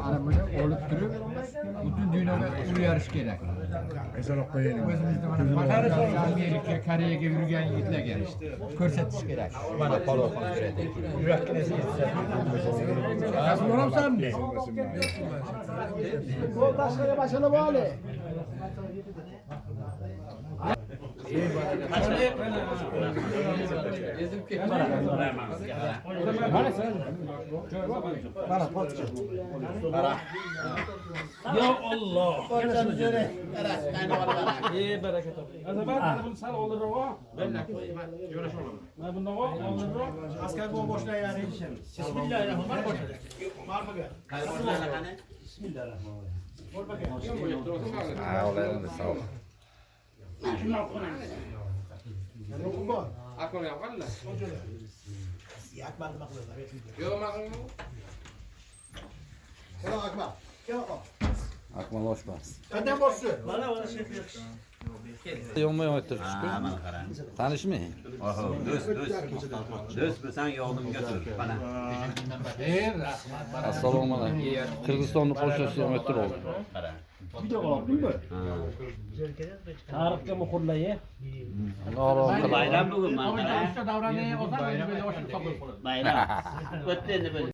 Ana böyle olup durup bütün dünyada uyarış gerek. Mesela koyalım. Özümüzde bana Amerika, Kore'ye yürüyen yiğitler gerek. Körsetiş gerek. Bana polo kongrede. Yürek kinesi yetişecek. Nasıl olam sen mi? Bu taşlara başına bağlı. Ya Allah. İyi bereket olsun. Ben bunu sen alırım o. Ben bunu o alırım. Asker bu boşuna yani. Bismillahirrahmanirrahim. Ağlayalım sağ ol. Akmal yapar mı? Selam Akmal. Gel bakalım. Akmal hoş geldin. Benden borçlu. Bana şey Yolma ötür. Tanış mı? Düz mü sen yolunu götür bana. Assalomu alaykum. Kırgızistonlu qo'shiqchi ötür oldu. Bir de var değil mi? Tarık'ta mı kurlayı? Bayram bugün man. Bayram. Öttü böyle.